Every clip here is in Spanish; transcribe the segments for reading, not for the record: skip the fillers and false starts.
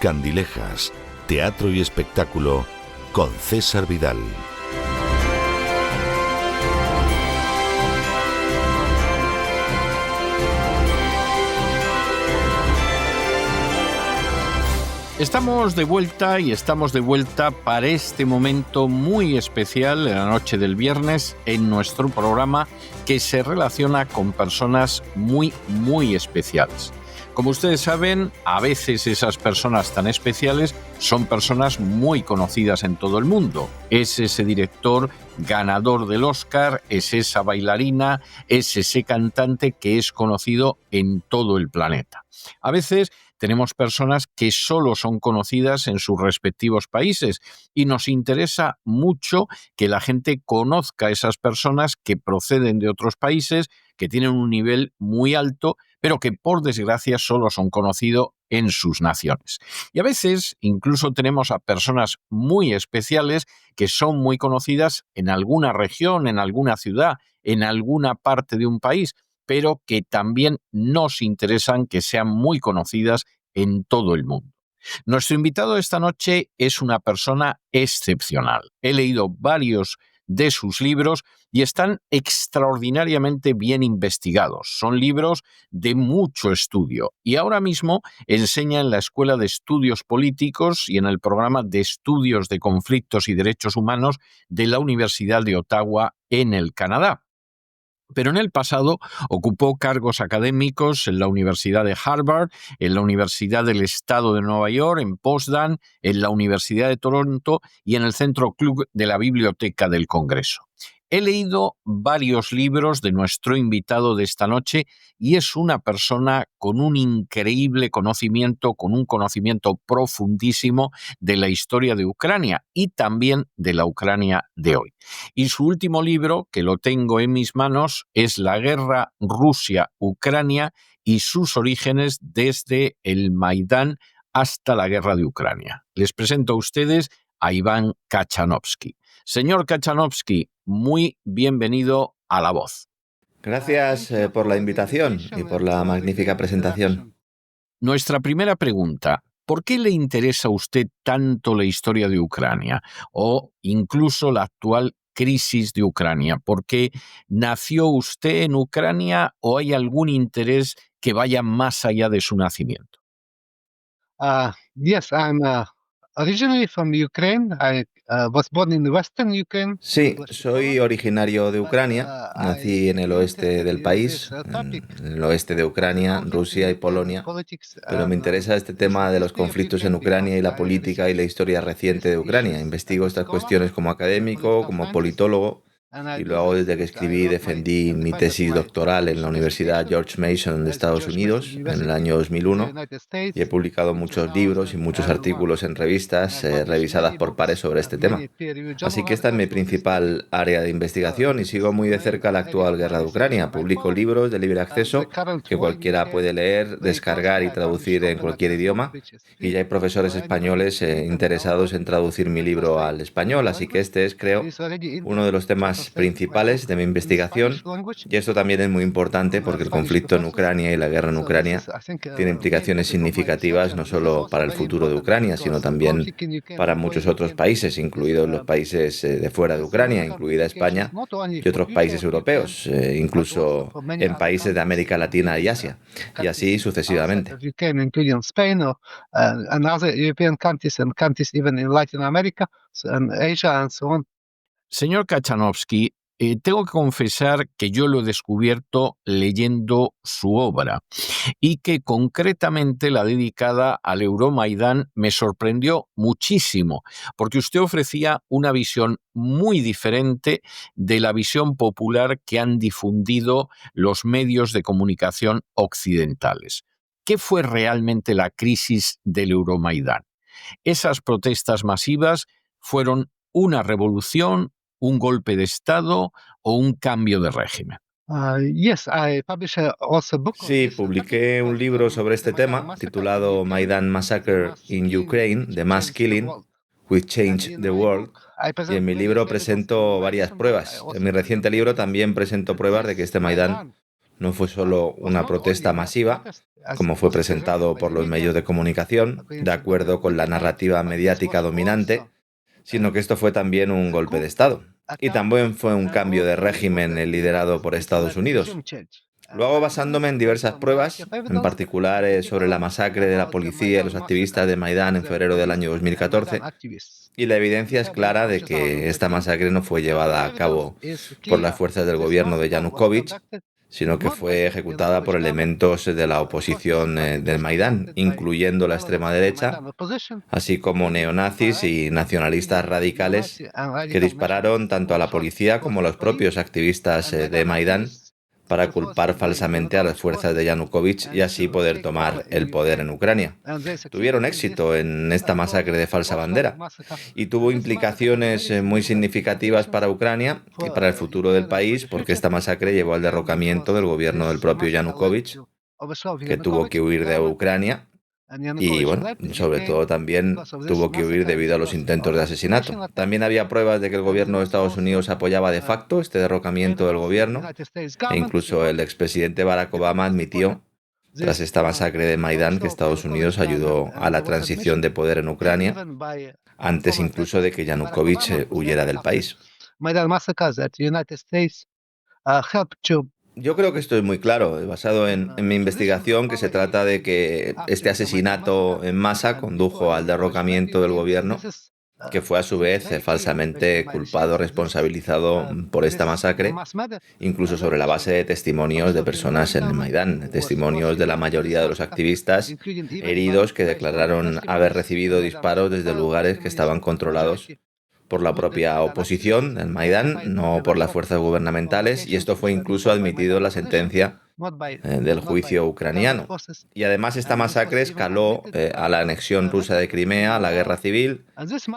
Candilejas, teatro y espectáculo con César Vidal. Estamos de vuelta para este momento muy especial en la noche del viernes en nuestro programa que se relaciona con personas muy, muy especiales. Como ustedes saben, a veces esas personas tan especiales son personas muy conocidas en todo el mundo. Es ese director ganador del Oscar, es esa bailarina, es ese cantante que es conocido en todo el planeta. A veces tenemos personas que solo son conocidas en sus respectivos países y nos interesa mucho que la gente conozca a esas personas que proceden de otros países, que tienen un nivel muy alto, pero que por desgracia solo son conocidos en sus naciones. Y a veces incluso tenemos a personas muy especiales que son muy conocidas en alguna región, en alguna ciudad, en alguna parte de un país, pero que también nos interesan que sean muy conocidas en todo el mundo. Nuestro invitado esta noche es una persona excepcional. He leído varios de sus libros y están extraordinariamente bien investigados. Son libros de mucho estudio y ahora mismo enseña en la Escuela de Estudios Políticos y en el programa de Estudios de Conflictos y Derechos Humanos de la Universidad de Ottawa en el Canadá. Pero en el pasado ocupó cargos académicos en la Universidad de Harvard, en la Universidad del Estado de Nueva York, en Potsdam, en la Universidad de Toronto y en el Centro Club de la Biblioteca del Congreso. He leído varios libros de nuestro invitado de esta noche y es una persona con un increíble conocimiento, con un conocimiento profundísimo de la historia de Ucrania y también de la Ucrania de hoy. Y su último libro, que lo tengo en mis manos, es La guerra Rusia-Ucrania y sus orígenes desde el Maidán hasta la guerra de Ucrania. Les presento a ustedes a Iván Kachanovsky. Señor Kachanovsky, muy bienvenido a La Voz. Gracias por la invitación y por la magnífica presentación. Nuestra primera pregunta: ¿por qué le interesa a usted tanto la historia de Ucrania o incluso la actual crisis de Ucrania? ¿Por qué nació usted en Ucrania o hay algún interés que vaya más allá de su nacimiento? Yes, I'm originally from Ukraine. I was born in Western Ukraine. Sí, soy originario de Ucrania. Nací en el oeste del país, en el oeste de Ucrania, Rusia y Polonia. Pero me interesa este tema de los conflictos en Ucrania y la política y la historia reciente de Ucrania. Investigo estas cuestiones como académico, como politólogo. Y lo hago desde que escribí y defendí mi tesis doctoral en la Universidad George Mason de Estados Unidos en el año 2001 y he publicado muchos libros y muchos artículos en revistas revisadas por pares sobre este tema. Así que esta es mi principal área de investigación y sigo muy de cerca la actual guerra de Ucrania. Publico libros de libre acceso que cualquiera puede leer, descargar y traducir en cualquier idioma y ya hay profesores españoles interesados en traducir mi libro al español, así que este es, creo, uno de los temas principales de mi investigación y esto también es muy importante porque el conflicto en Ucrania y la guerra en Ucrania tiene implicaciones significativas no solo para el futuro de Ucrania, sino también para muchos otros países, incluidos los países de fuera de Ucrania, incluida España y otros países europeos, incluso en países de América Latina y Asia, y así sucesivamente. Señor Kachanovsky, tengo que confesar que yo lo he descubierto leyendo su obra y que concretamente la dedicada al Euromaidán me sorprendió muchísimo, porque usted ofrecía una visión muy diferente de la visión popular que han difundido los medios de comunicación occidentales. ¿Qué fue realmente la crisis del Euromaidán? ¿Esas protestas masivas fueron una revolución, un golpe de Estado o un cambio de régimen? Sí, publiqué un libro sobre este tema titulado Maidan Massacre in Ukraine, The Mass Killing, Which Changed the World, y en mi libro presento varias pruebas. En mi reciente libro también presento pruebas de que este Maidán no fue solo una protesta masiva, como fue presentado por los medios de comunicación, de acuerdo con la narrativa mediática dominante, sino que esto fue también un golpe de Estado. Y también fue un cambio de régimen liderado por Estados Unidos. Lo hago basándome en diversas pruebas, en particular sobre la masacre de la policía y los activistas de Maidán en febrero del año 2014, y la evidencia es clara de que esta masacre no fue llevada a cabo por las fuerzas del gobierno de Yanukovych, sino que fue ejecutada por elementos de la oposición del Maidán, incluyendo la extrema derecha, así como neonazis y nacionalistas radicales que dispararon tanto a la policía como a los propios activistas de Maidán para culpar falsamente a las fuerzas de Yanukovych y así poder tomar el poder en Ucrania. Tuvieron éxito en esta masacre de falsa bandera y tuvo implicaciones muy significativas para Ucrania y para el futuro del país, porque esta masacre llevó al derrocamiento del gobierno del propio Yanukovych, que tuvo que huir de Ucrania. Y bueno, sobre todo también tuvo que huir debido a los intentos de asesinato. También había pruebas de que el gobierno de Estados Unidos apoyaba de facto este derrocamiento del gobierno, e incluso el expresidente Barack Obama admitió, tras esta masacre de Maidán, que Estados Unidos ayudó a la transición de poder en Ucrania, antes incluso de que Yanukovych huyera del país. Yo creo que esto es muy claro, basado en mi investigación, que se trata de que este asesinato en masa condujo al derrocamiento del gobierno, que fue a su vez falsamente culpado, responsabilizado por esta masacre, incluso sobre la base de testimonios de personas en el Maidán, testimonios de la mayoría de los activistas heridos que declararon haber recibido disparos desde lugares que estaban controlados por la propia oposición, el Maidán, no por las fuerzas gubernamentales, y esto fue incluso admitido en la sentencia del juicio ucraniano. Y además esta masacre escaló a la anexión rusa de Crimea, a la guerra civil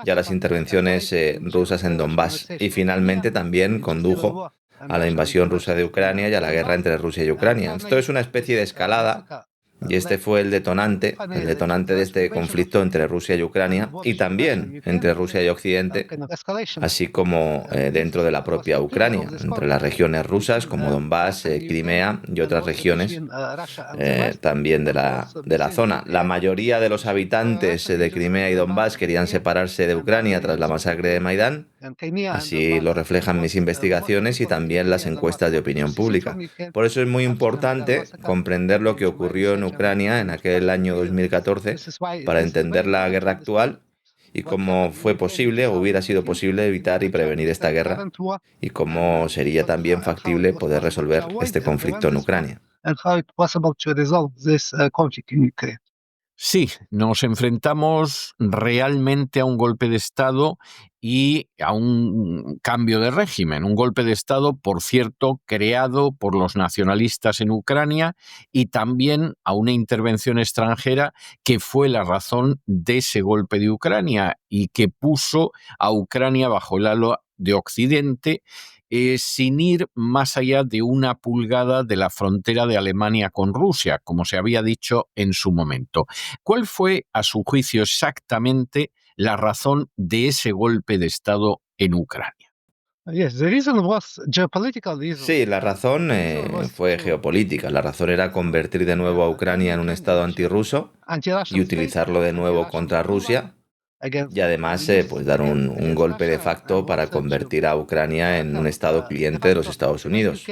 y a las intervenciones rusas en Donbass, y finalmente también condujo a la invasión rusa de Ucrania y a la guerra entre Rusia y Ucrania. Esto es una especie de escalada. Y este fue el detonante de este conflicto entre Rusia y Ucrania, y también entre Rusia y Occidente, así como dentro de la propia Ucrania, entre las regiones rusas como Donbass, Crimea y otras regiones también de la zona. La mayoría de los habitantes de Crimea y Donbass querían separarse de Ucrania tras la masacre de Maidán. Así lo reflejan mis investigaciones y también las encuestas de opinión pública. Por eso es muy importante comprender lo que ocurrió en Ucrania en aquel año 2014 para entender la guerra actual y cómo fue posible o hubiera sido posible evitar y prevenir esta guerra, y cómo sería también factible poder resolver este conflicto en Ucrania. Sí, nos enfrentamos realmente a un golpe de Estado y a un cambio de régimen. Un golpe de Estado, por cierto, creado por los nacionalistas en Ucrania, y también a una intervención extranjera que fue la razón de ese golpe de Ucrania y que puso a Ucrania bajo el halo de Occidente, sin ir más allá de una pulgada de la frontera de Alemania con Rusia, como se había dicho en su momento. ¿Cuál fue, a su juicio, exactamente la razón de ese golpe de Estado en Ucrania? Sí, la razón fue geopolítica. La razón era convertir de nuevo a Ucrania en un estado antirruso y utilizarlo de nuevo contra Rusia. Y además, pues dar un golpe de facto para convertir a Ucrania en un estado cliente de los Estados Unidos.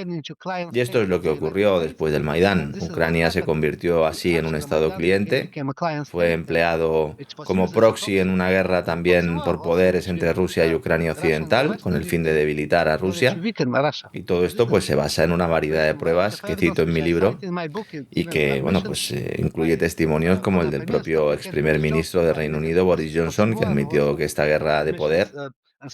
Y esto es lo que ocurrió después del Maidán. Ucrania se convirtió así en un estado cliente, fue empleado como proxy en una guerra también por poderes entre Rusia y Ucrania Occidental, con el fin de debilitar a Rusia. Y todo esto pues se basa en una variedad de pruebas que cito en mi libro y que, bueno, pues incluye testimonios como el del propio ex primer ministro de Reino Unido, Boris Johnson, que admitió que esta guerra de poder,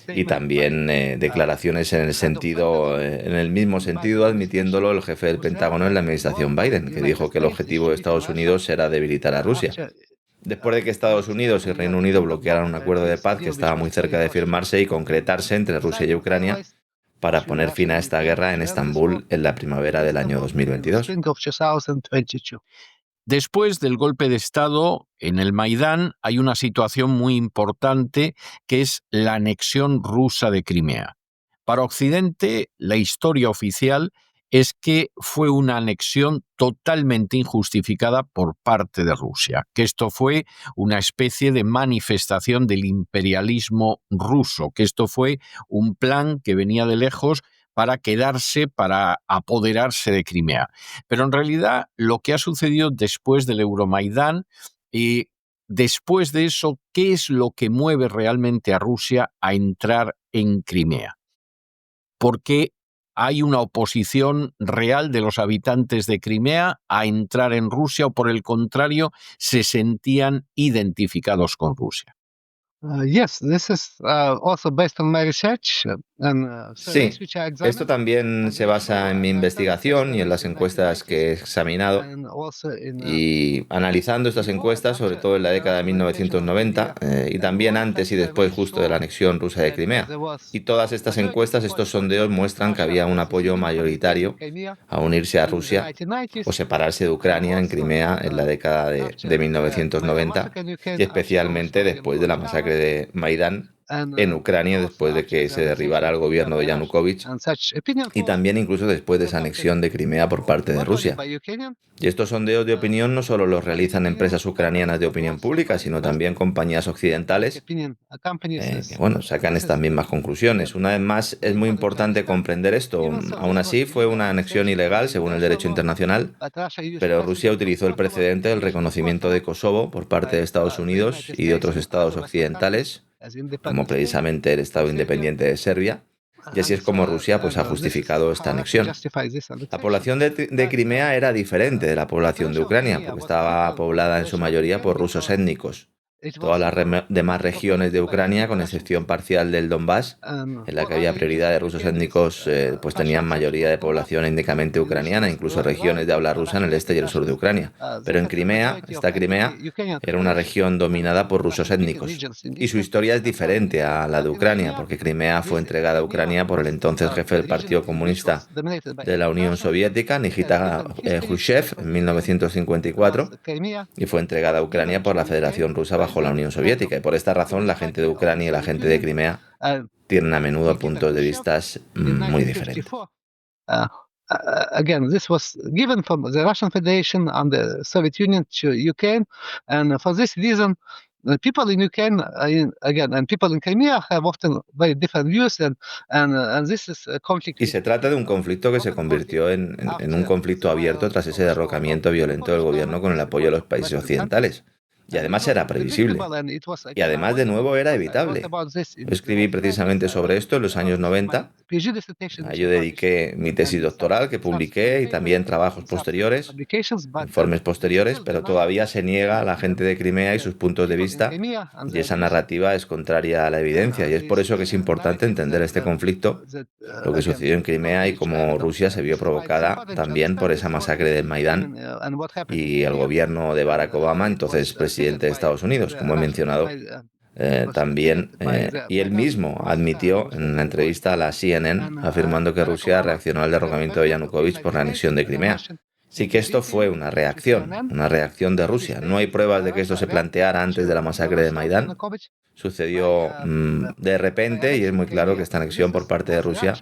y también declaraciones en el mismo sentido, admitiéndolo el jefe del Pentágono en la administración Biden, que dijo que el objetivo de Estados Unidos era debilitar a Rusia. Después de que Estados Unidos y Reino Unido bloquearan un acuerdo de paz que estaba muy cerca de firmarse y concretarse entre Rusia y Ucrania para poner fin a esta guerra en Estambul en la primavera del año 2022. Después del golpe de Estado en el Maidán hay una situación muy importante, que es la anexión rusa de Crimea. Para Occidente, la historia oficial es que fue una anexión totalmente injustificada por parte de Rusia, que esto fue una especie de manifestación del imperialismo ruso, que esto fue un plan que venía de lejos para quedarse, para apoderarse de Crimea. Pero en realidad lo que ha sucedido después del Euromaidán, después de eso, ¿qué es lo que mueve realmente a Rusia a entrar en Crimea? ¿Por qué hay una oposición real de los habitantes de Crimea a entrar en Rusia o, por el contrario, se sentían identificados con Rusia? Yes, this is also based on my research and Sí, surveys which I esto examined, también se basa en mi investigación y en las encuestas que he examinado. and also in Y analizando estas encuestas, sobre todo en la década de 1990, y también antes y después justo de la anexión rusa de Crimea. Y todas estas encuestas, estos sondeos muestran que había un apoyo mayoritario a unirse a Rusia o separarse de Ucrania en Crimea en la década de 1990, y especialmente después de la masacre de Maidán en Ucrania, después de que se derribara el gobierno de Yanukovych, y también incluso después de esa anexión de Crimea por parte de Rusia. Y estos sondeos de opinión no solo los realizan empresas ucranianas de opinión pública, sino también compañías occidentales que, bueno, sacan estas mismas conclusiones. Una vez más, es muy importante comprender esto. Aún así, fue una anexión ilegal según el derecho internacional, pero Rusia utilizó el precedente del reconocimiento de Kosovo por parte de Estados Unidos y de otros estados occidentales, como precisamente el Estado independiente de Serbia, y así es como Rusia pues, ha justificado esta anexión. La población de Crimea era diferente de la población de Ucrania, porque estaba poblada en su mayoría por rusos étnicos. Todas las demás regiones de Ucrania, con excepción parcial del Donbass, en la que había prioridad de rusos étnicos, pues tenían mayoría de población étnicamente ucraniana, incluso regiones de habla rusa en el este y el sur de Ucrania. Pero en Crimea, esta Crimea era una región dominada por rusos étnicos. Y su historia es diferente a la de Ucrania, porque Crimea fue entregada a Ucrania por el entonces jefe del Partido Comunista de la Unión Soviética, Nikita Khrushchev, en 1954, y fue entregada a Ucrania por la Federación Rusa bajo la Unión Soviética, y por esta razón la gente de Ucrania y la gente de Crimea tienen a menudo puntos de vista muy diferentes. Again, this was given from the Russian Federation and the Soviet Union to Ukraine, and for this reason, the people in Ukraine, again, and people in Crimea have often very different views, and this is a conflict. Y se trata de un conflicto que se convirtió en un conflicto abierto tras ese derrocamiento violento del gobierno con el apoyo de los países occidentales. Y además era previsible. Y además, de nuevo, era evitable. Yo escribí precisamente sobre esto en los años 90. A ello dediqué mi tesis doctoral que publiqué y también trabajos posteriores, informes posteriores, pero todavía se niega a la gente de Crimea y sus puntos de vista, y esa narrativa es contraria a la evidencia. Y es por eso que es importante entender este conflicto, lo que sucedió en Crimea y cómo Rusia se vio provocada también por esa masacre del Maidán y el gobierno de Barack Obama, entonces presidente de Estados Unidos, como he mencionado también, y él mismo admitió en una entrevista a la CNN, afirmando que Rusia reaccionó al derrocamiento de Yanukovych por la anexión de Crimea. Sí que esto fue una reacción de Rusia. No hay pruebas de que esto se planteara antes de la masacre de Maidán. Sucedió de repente, y es muy claro que esta anexión por parte de Rusia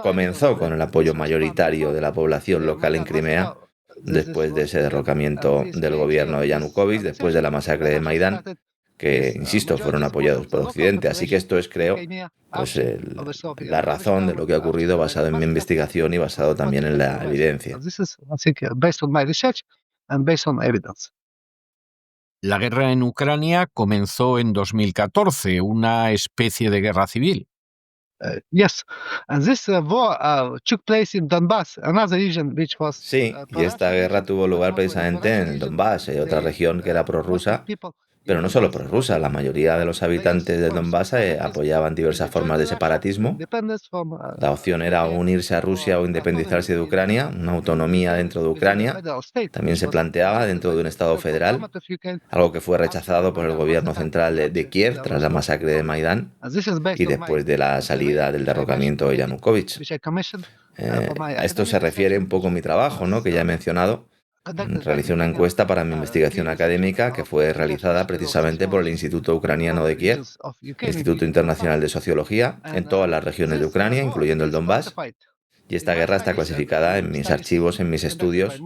comenzó con el apoyo mayoritario de la población local en Crimea, después de ese derrocamiento del gobierno de Yanukovych, después de la masacre de Maidán, que, insisto, fueron apoyados por Occidente. Así que esto es, creo, pues la razón de lo que ha ocurrido, basado en mi investigación y basado también en la evidencia. La guerra en Ucrania comenzó en 2014, una especie de guerra civil. Yes, and this war took place in Donbass, another region which was. Sí, y esta guerra tuvo lugar precisamente en el Donbass, otra región que era prorrusa, pero no solo prorrusa. La mayoría de los habitantes del Donbass apoyaban diversas formas de separatismo. La opción era unirse a Rusia o independizarse de Ucrania, una autonomía dentro de Ucrania. También se planteaba dentro de un Estado federal, algo que fue rechazado por el gobierno central de Kiev tras la masacre de Maidán y después de la salida del derrocamiento de Yanukovych. A esto se refiere un poco mi trabajo, ¿no?, que ya he mencionado. Realicé una encuesta para mi investigación académica que fue realizada precisamente por el Instituto Ucraniano de Kiev, Instituto Internacional de Sociología, en todas las regiones de Ucrania, incluyendo el Donbass. Y esta guerra está clasificada en mis archivos, en mis estudios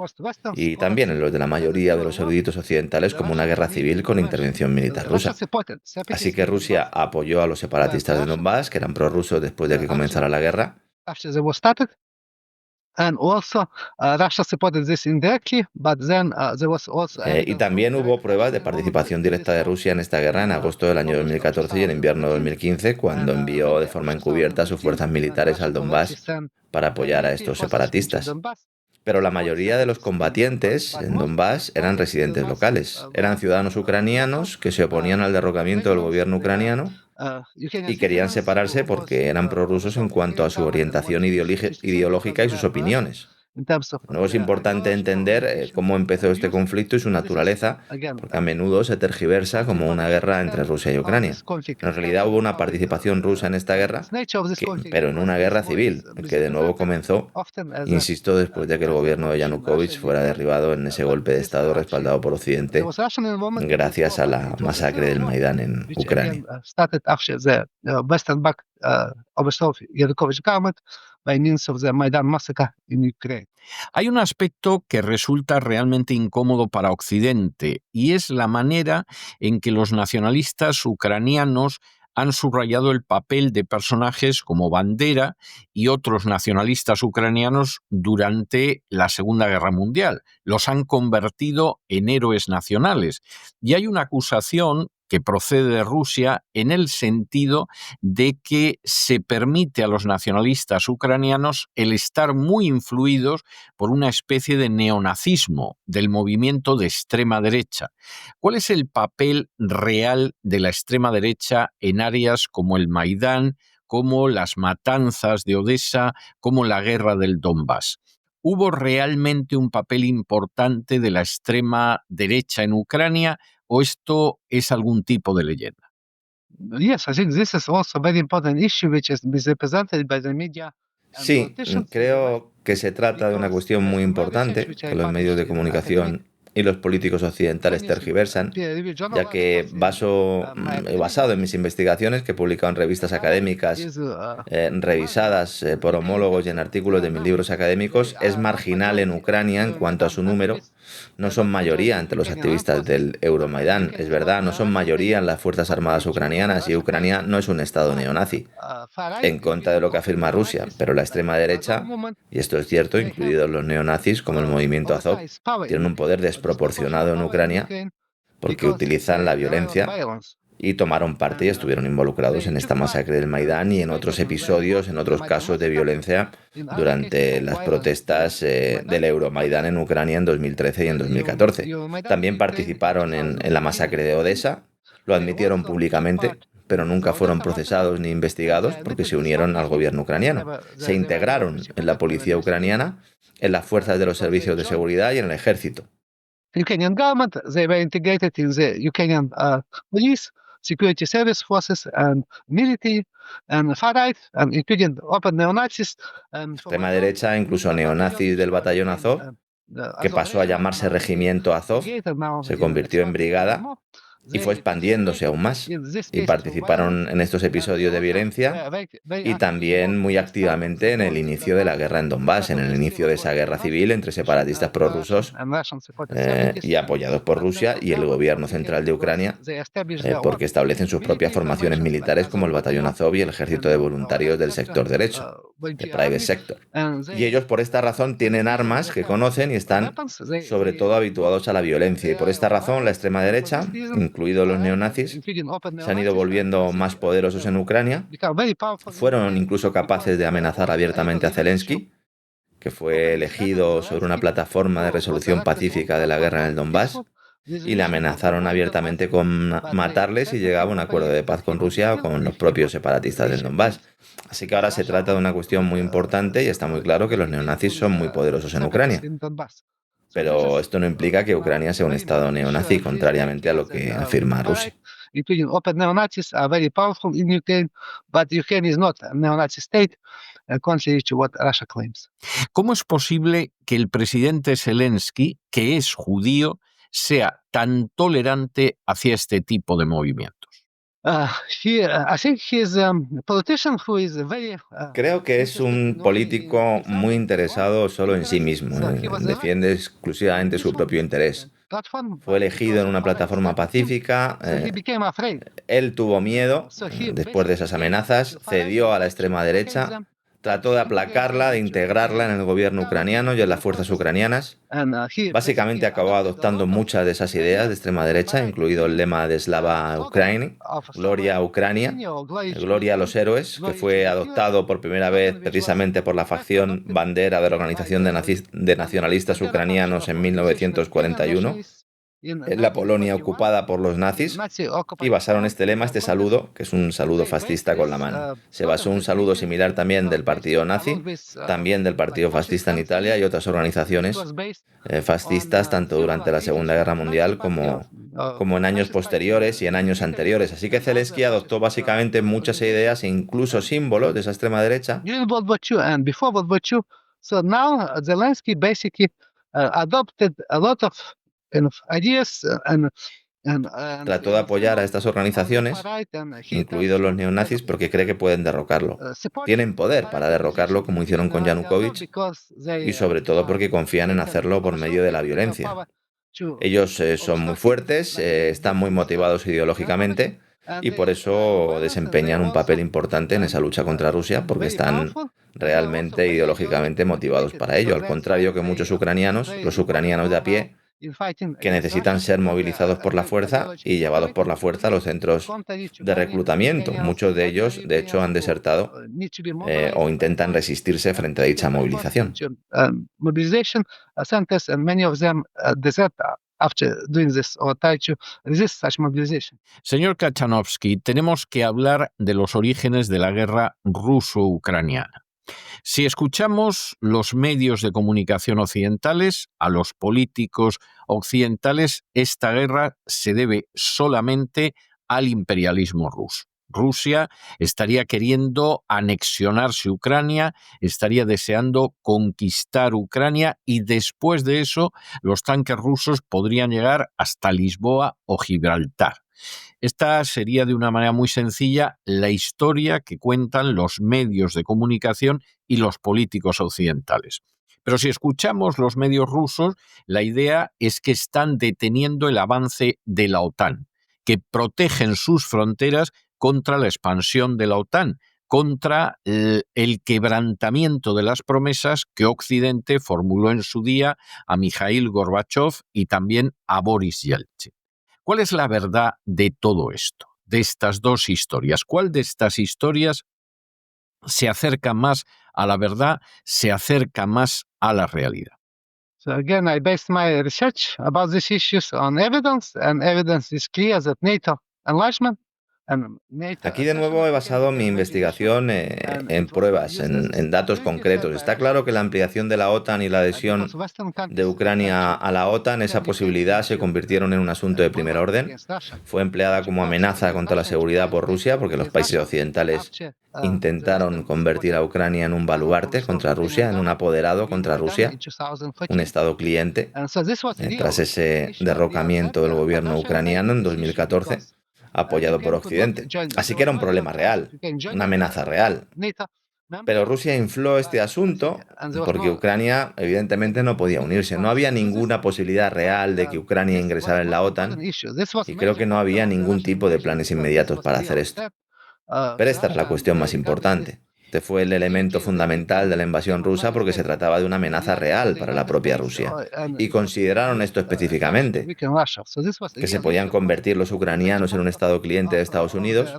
y también en los de la mayoría de los eruditos occidentales como una guerra civil con intervención militar rusa. Así que Rusia apoyó a los separatistas de Donbass, que eran prorrusos después de que comenzara la guerra, y también hubo pruebas de participación directa de Rusia en esta guerra en agosto del año 2014 y en invierno de 2015, cuando envió de forma encubierta sus fuerzas militares al Donbass para apoyar a estos separatistas. Pero la mayoría de los combatientes en Donbass eran residentes locales, eran ciudadanos ucranianos que se oponían al derrocamiento del gobierno ucraniano y querían separarse porque eran prorrusos en cuanto a su orientación ideológica y sus opiniones. Luego es importante entender cómo empezó este conflicto y su naturaleza, porque a menudo se tergiversa como una guerra entre Rusia y Ucrania. En realidad hubo una participación rusa en esta guerra, pero en una guerra civil, que de nuevo comenzó, insisto, después de que el gobierno de Yanukovych fuera derribado en ese golpe de Estado respaldado por Occidente gracias a la masacre del Maidán en Ucrania. Hay un aspecto que resulta realmente incómodo para Occidente y es la manera en que los nacionalistas ucranianos han subrayado el papel de personajes como Bandera y otros nacionalistas ucranianos durante la Segunda Guerra Mundial. Los han convertido en héroes nacionales. Y hay una acusación que procede de Rusia en el sentido de que se permite a los nacionalistas ucranianos el estar muy influidos por una especie de neonazismo del movimiento de extrema derecha. ¿Cuál es el papel real de la extrema derecha en áreas como el Maidán, como las matanzas de Odessa, como la guerra del Donbass? ¿Hubo realmente un papel importante de la extrema derecha en Ucrania o esto es algún tipo de leyenda? Sí, creo que se trata de una cuestión muy importante que los medios de comunicación y los políticos occidentales tergiversan, ya que he basado en mis investigaciones que he publicado en revistas académicas revisadas por homólogos y en artículos de mis libros académicos, es marginal en Ucrania en cuanto a su número. No son mayoría entre los activistas del Euromaidán, es verdad, no son mayoría en las Fuerzas Armadas ucranianas y Ucrania no es un estado neonazi, en contra de lo que afirma Rusia, pero la extrema derecha, y esto es cierto, incluidos los neonazis como el movimiento Azov, tienen un poder desproporcionado en Ucrania porque utilizan la violencia y tomaron parte y estuvieron involucrados en esta masacre del Maidán y en otros episodios, en otros casos de violencia durante las protestas del Euromaidán en Ucrania en 2013 y en 2014. También participaron en la masacre de Odessa, lo admitieron públicamente, pero nunca fueron procesados ni investigados porque se unieron al gobierno ucraniano. Se integraron en la policía ucraniana, en las fuerzas de los servicios de seguridad y en el ejército. Ukrainian government, they were integrated in the Ukrainian police, security service forces and military and far right, and including open neonazis. Extrema derecha, incluso neonazis del batallón Azov, que pasó a llamarse Regimiento Azov, se convirtió en brigada y fue expandiéndose aún más. Y participaron en estos episodios de violencia y también muy activamente en el inicio de la guerra en Donbass, en el inicio de esa guerra civil entre separatistas prorrusos y apoyados por Rusia y el gobierno central de Ucrania, porque establecen sus propias formaciones militares como el batallón Azov y el ejército de voluntarios del sector derecho, de private sector. Y ellos por esta razón tienen armas que conocen y están sobre todo habituados a la violencia. Y por esta razón la extrema derecha, incluidos los neonazis, se han ido volviendo más poderosos en Ucrania. Fueron incluso capaces de amenazar abiertamente a Zelensky, que fue elegido sobre una plataforma de resolución pacífica de la guerra en el Donbass, y le amenazaron abiertamente con matarle si llegaba a un acuerdo de paz con Rusia o con los propios separatistas del Donbass. Así que ahora se trata de una cuestión muy importante y está muy claro que los neonazis son muy poderosos en Ucrania. Pero esto no implica que Ucrania sea un estado neonazi, contrariamente a lo que afirma Rusia. Including open neonazis are very powerful in Ukraine, but Ukraine is not a neonazi state, contrary to what Russia claims. ¿Cómo es posible que el presidente Zelensky, que es judío, sea tan tolerante hacia este tipo de movimientos? I think he's a politician who is very Creo que es un interested only in político muy his own interesado solo en sí interest. mismo, So he was elected defiende exclusivamente su propio interés. platform, Fue but elegido because en of una what I plataforma said to him, pacífica, so he became afraid. él tuvo miedo So he después de basically esas came amenazas, to far right cedió a la to extrema placate derecha, them, trató de integrate aplacarla, them de into integrarla en el gobierno government ucraniano y en las fuerzas policies, ucranianas. and he Básicamente basically acabó adopted a adoptando lot of muchas de esas ideas de extrema derecha, variety incluido el lema de Slava slogans Ukraini, of Gloria a Slava Ucrania, Ukraine or Glory to Gloria a los Ukraine, héroes, que Glory to fue the heroes, adoptado por primera vez slogan which was precisamente por la first facción adopted bandera de la by Organización de Nacionalistas Ucranianos en Organization of Ukrainian 1941, Nationalists in en la Polonia 1941, ocupada por los in nazis, Nazi y occupied basaron Poland, este lema, este Congress. saludo, que es un saludo They based fascista con la this mano. Se slogan, basó un this saludo greeting, similar también del partido along nazi, with también del like partido fascist fascista en Italia y countries. otras It organizaciones was based fascistas on tanto similar durante la Segunda ideology Guerra of Nazi Mundial Party, of como en años fascist party posteriores y en años in Italy, anteriores. Así que and other Zelensky adoptó fascist básicamente muchas ideas organizations. e incluso And símbolos de esa extrema derecha. during World War II and before World War II, so now Zelensky basically adopted a lot of kind of ideas Trató de apoyar a estas organizaciones, incluidos los neonazis, porque cree que pueden derrocarlo. Tienen poder para derrocarlo, como hicieron con Yanukovych, y sobre todo porque confían en hacerlo por medio de la violencia. Ellos son muy fuertes, están muy motivados ideológicamente y por eso desempeñan un papel importante en esa lucha contra Rusia, porque están realmente ideológicamente motivados para ello, al contrario que muchos ucranianos, los ucranianos de a pie, que necesitan ser movilizados por la fuerza y llevados por la fuerza a los centros de reclutamiento. Muchos de ellos, de hecho, han desertado o intentan resistirse frente a dicha movilización. Mobilization centers, and many of them desert after doing this or try to resist such mobilization. Señor Kachanovsky, tenemos que hablar de los orígenes de la guerra ruso-ucraniana. Si escuchamos los medios de comunicación occidentales, a los políticos occidentales, esta guerra se debe solamente al imperialismo ruso. Rusia estaría queriendo anexionarse Ucrania, estaría deseando conquistar Ucrania y después de eso los tanques rusos podrían llegar hasta Lisboa o Gibraltar. Esta sería de una manera muy sencilla la historia que cuentan los medios de comunicación y los políticos occidentales. Pero si escuchamos los medios rusos, la idea es que están deteniendo el avance de la OTAN, que protegen sus fronteras contra la expansión de la OTAN, contra el quebrantamiento de las promesas que Occidente formuló en su día a Mikhail Gorbachev y también a Boris Yeltsin. ¿Cuál es la verdad de todo esto, de estas dos historias? ¿Cuál de estas historias se acerca más a la verdad, se acerca más a la realidad? So again, I based my research about these issues on evidence, and evidence is clear that NATO enlargement. Aquí de nuevo he basado mi investigación en pruebas, en datos concretos. Está claro que la ampliación de la OTAN y la adhesión de Ucrania a la OTAN, esa posibilidad, se convirtieron en un asunto de primer orden. Fue empleada como amenaza contra la seguridad por Rusia, porque los países occidentales intentaron convertir a Ucrania en un baluarte contra Rusia, en un apoderado contra Rusia, un Estado cliente, tras ese derrocamiento del gobierno ucraniano en 2014. Apoyado por Occidente. Así que era un problema real, una amenaza real. Pero Rusia infló este asunto porque Ucrania evidentemente no podía unirse. No había ninguna posibilidad real de que Ucrania ingresara en la OTAN y creo que no había ningún tipo de planes inmediatos para hacer esto. Pero esta es la cuestión más importante. Este fue el elemento fundamental de la invasión rusa porque se trataba de una amenaza real para la propia Rusia. Y consideraron esto específicamente, que se podían convertir los ucranianos en un Estado cliente de Estados Unidos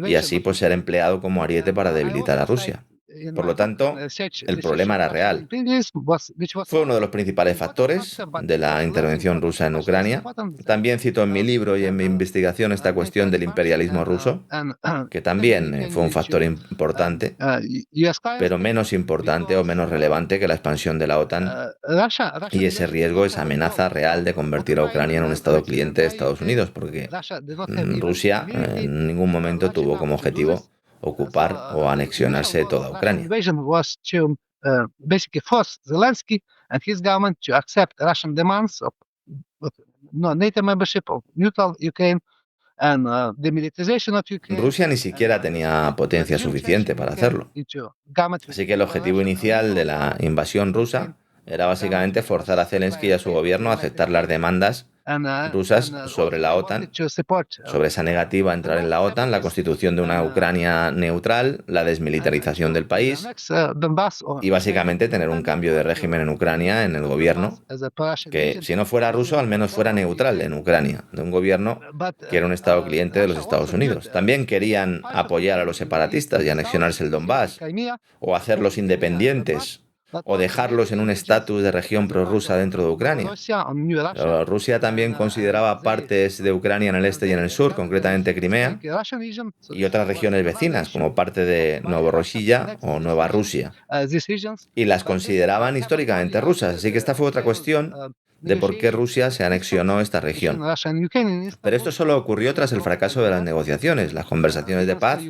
y así pues ser empleado como ariete para debilitar a Rusia. Por lo tanto, el problema era real. Fue uno de los principales factores de la intervención rusa en Ucrania. También cito en mi libro y en mi investigación esta cuestión del imperialismo ruso, que también fue un factor importante, pero menos importante o menos relevante que la expansión de la OTAN y ese riesgo, esa amenaza real de convertir a Ucrania en un Estado cliente de Estados Unidos, porque Rusia en ningún momento tuvo como objetivo ocupar o anexionarse toda Ucrania. Basically force Zelensky and his government to accept Russian demands of NATO membership of neutral Ukraine Rusia ni siquiera tenía potencia suficiente para hacerlo. Así que el objetivo inicial de la invasión rusa era básicamente forzar a Zelensky y a su gobierno a aceptar las demandas rusas sobre la OTAN, sobre esa negativa a entrar en la OTAN, la constitución de una Ucrania neutral, la desmilitarización del país y básicamente tener un cambio de régimen en Ucrania, en el gobierno, que si no fuera ruso, al menos fuera neutral en Ucrania, de un gobierno que era un Estado cliente de los Estados Unidos. También querían apoyar a los separatistas y anexionarse el Donbass, o hacerlos independientes, o dejarlos en un estatus de región prorrusa dentro de Ucrania. Pero Rusia también consideraba partes de Ucrania en el este y en el sur, concretamente Crimea, y otras regiones vecinas, como parte de Novorossiya o Nueva Rusia, y las consideraban históricamente rusas. Así que esta fue otra cuestión de por qué Rusia se anexionó esta región. Pero esto solo ocurrió tras el fracaso de las negociaciones, las conversaciones de paz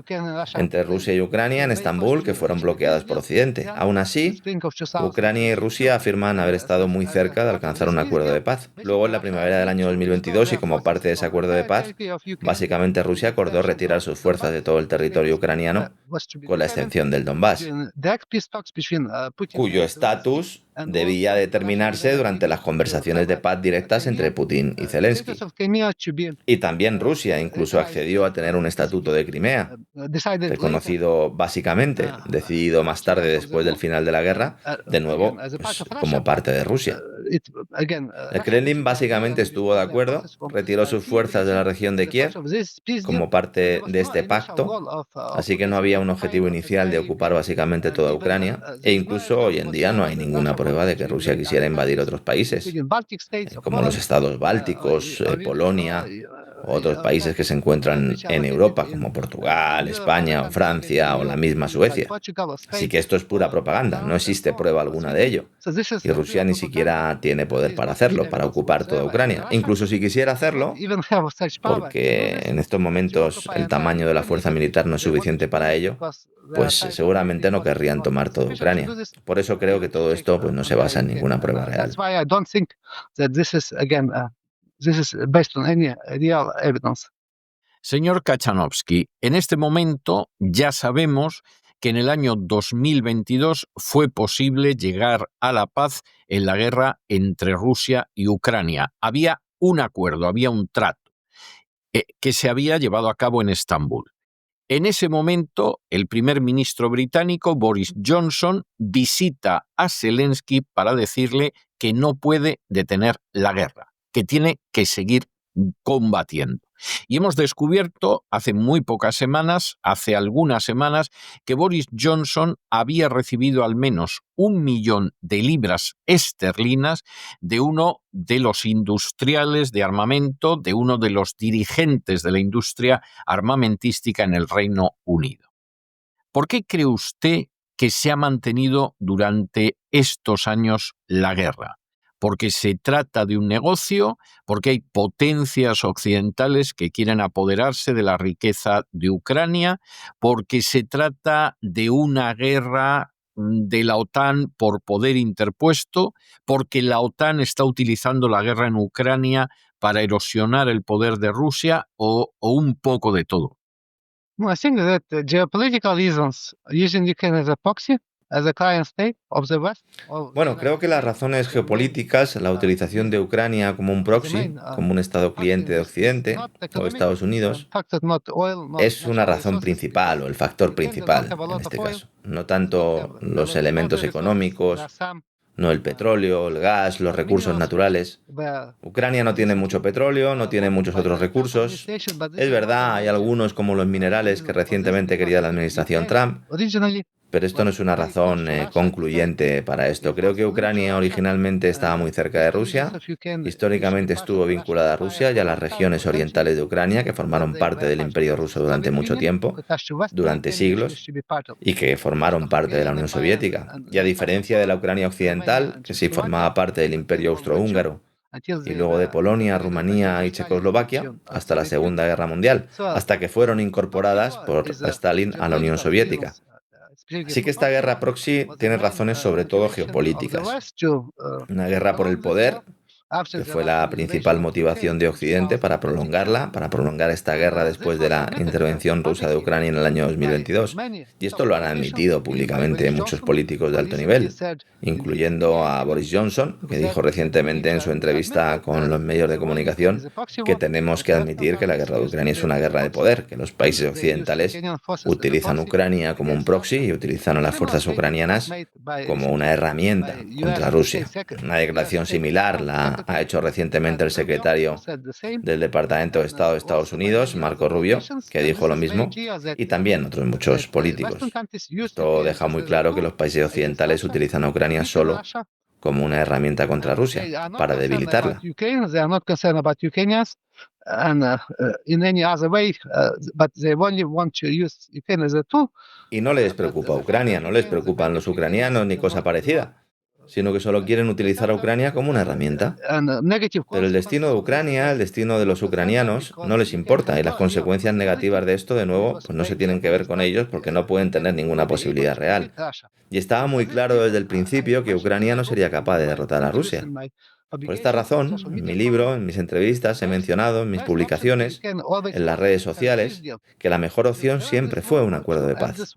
entre Rusia y Ucrania en Estambul, que fueron bloqueadas por Occidente. Aún así, Ucrania y Rusia afirman haber estado muy cerca de alcanzar un acuerdo de paz. Luego, en la primavera del año 2022, y como parte de ese acuerdo de paz, básicamente Rusia acordó retirar sus fuerzas de todo el territorio ucraniano, con la excepción del Donbass, cuyo estatus debía determinarse durante las conversaciones de paz directas entre Putin y Zelensky. Y también Rusia incluso accedió a tener un estatuto de Crimea, reconocido básicamente, decidido más tarde después del final de la guerra, de nuevo pues, como parte de Rusia. El Kremlin básicamente estuvo de acuerdo, retiró sus fuerzas de la región de Kiev como parte de este pacto, así que no había un objetivo inicial de ocupar básicamente toda Ucrania, e incluso hoy en día no hay ninguna prueba de que Rusia quisiera invadir otros países, como los estados bálticos, Polonia, o otros países que se encuentran en Europa, como Portugal, España o Francia o la misma Suecia. Así que esto es pura propaganda, no existe prueba alguna de ello. Y Rusia ni siquiera tiene poder para hacerlo, para ocupar toda Ucrania. Incluso si quisiera hacerlo, porque en estos momentos el tamaño de la fuerza militar no es suficiente para ello, pues seguramente no querrían tomar toda Ucrania. Por eso creo que todo esto pues, no se basa en ninguna prueba real. Señor Kachanovsky, en este momento ya sabemos que en el año 2022 fue posible llegar a la paz en la guerra entre Rusia y Ucrania. Había un acuerdo, había un trato que se había llevado a cabo en Estambul. En ese momento, el primer ministro británico, Boris Johnson, visita a Zelensky para decirle que no puede detener la guerra, que tiene que seguir combatiendo. Y hemos descubierto hace muy pocas semanas, hace algunas semanas, que Boris Johnson había recibido al menos 1 millón de libras esterlinas de uno de los industriales de armamento, de uno de los dirigentes de la industria armamentística en el Reino Unido. ¿Por qué cree usted que se ha mantenido durante estos años la guerra? ¿Porque se trata de un negocio? ¿Porque hay potencias occidentales que quieren apoderarse de la riqueza de Ucrania? ¿Porque se trata de una guerra de la OTAN por poder interpuesto? ¿Porque la OTAN está utilizando la guerra en Ucrania para erosionar el poder de Rusia? ¿O un poco de todo? No, I think that geopolitical reasons using Ukraine as a proxy. Bueno, creo que las razones geopolíticas, la utilización de Ucrania como un proxy, como un estado cliente de Occidente o Estados Unidos, es una razón principal o el factor principal en este caso. No tanto los elementos económicos, no el petróleo, el gas, los recursos naturales. Ucrania no tiene mucho petróleo, no tiene muchos otros recursos. Es verdad, hay algunos como los minerales que recientemente quería la administración Trump. Pero esto no es una razón concluyente para esto. Creo que Ucrania originalmente estaba muy cerca de Rusia, históricamente estuvo vinculada a Rusia y a las regiones orientales de Ucrania, que formaron parte del Imperio Ruso durante mucho tiempo, durante siglos, y que formaron parte de la Unión Soviética. Y a diferencia de la Ucrania occidental, que sí formaba parte del Imperio Austrohúngaro, y luego de Polonia, Rumanía y Checoslovaquia, hasta la Segunda Guerra Mundial, hasta que fueron incorporadas por Stalin a la Unión Soviética. Así que esta guerra proxy tiene razones sobre todo geopolíticas. Una guerra por el poder, que fue la principal motivación de Occidente para prolongar esta guerra después de la intervención rusa de Ucrania en el año 2022. Y esto lo han admitido públicamente muchos políticos de alto nivel, incluyendo a Boris Johnson, que dijo recientemente en su entrevista con los medios de comunicación que tenemos que admitir que la guerra de Ucrania es una guerra de poder, que los países occidentales utilizan Ucrania como un proxy y utilizan a las fuerzas ucranianas como una herramienta contra Rusia. Una declaración similar la ha hecho recientemente el secretario del Departamento de Estado de Estados Unidos, Marco Rubio, que dijo lo mismo, y también otros muchos políticos. Esto deja muy claro que los países occidentales utilizan a Ucrania solo como una herramienta contra Rusia, para debilitarla. Y no les preocupa Ucrania, no les preocupan los ucranianos ni cosa parecida, sino que solo quieren utilizar a Ucrania como una herramienta. Pero el destino de Ucrania, el destino de los ucranianos, no les importa, y las consecuencias negativas de esto, de nuevo, pues no se tienen que ver con ellos porque no pueden tener ninguna posibilidad real. Y estaba muy claro desde el principio que Ucrania no sería capaz de derrotar a Rusia. Por esta razón, en mi libro, en mis entrevistas, he mencionado en mis publicaciones, en las redes sociales, que la mejor opción siempre fue un acuerdo de paz.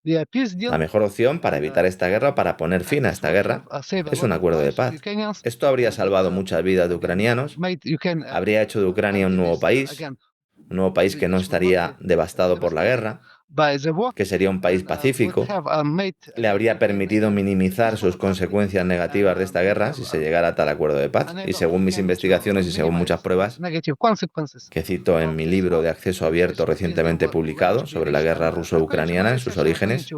La mejor opción para evitar esta guerra, para poner fin a esta guerra, es un acuerdo de paz. Esto habría salvado muchas vidas de ucranianos, habría hecho de Ucrania un nuevo país que no estaría devastado por la guerra, que sería un país pacífico, le habría permitido minimizar sus consecuencias negativas de esta guerra si se llegara a tal acuerdo de paz. Y según mis investigaciones y según muchas pruebas que cito en mi libro de acceso abierto recientemente publicado sobre la guerra ruso-ucraniana en sus orígenes,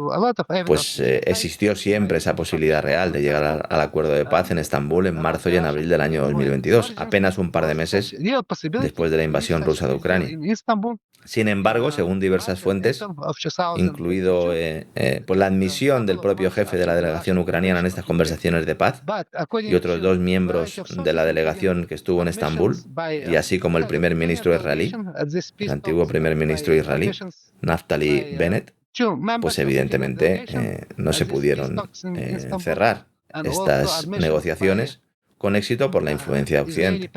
pues existió siempre esa posibilidad real de llegar al acuerdo de paz en Estambul en marzo y en abril del año 2022, apenas un par de meses después de la invasión rusa de Ucrania. Sin embargo, según diversas fuentes, incluido pues la admisión del propio jefe de la delegación ucraniana en estas conversaciones de paz y otros 2 miembros de la delegación que estuvo en Estambul, y así como el primer ministro israelí, el antiguo primer ministro israelí, Naftali Bennett, pues evidentemente no se pudieron cerrar estas negociaciones con éxito por la influencia de Occidente.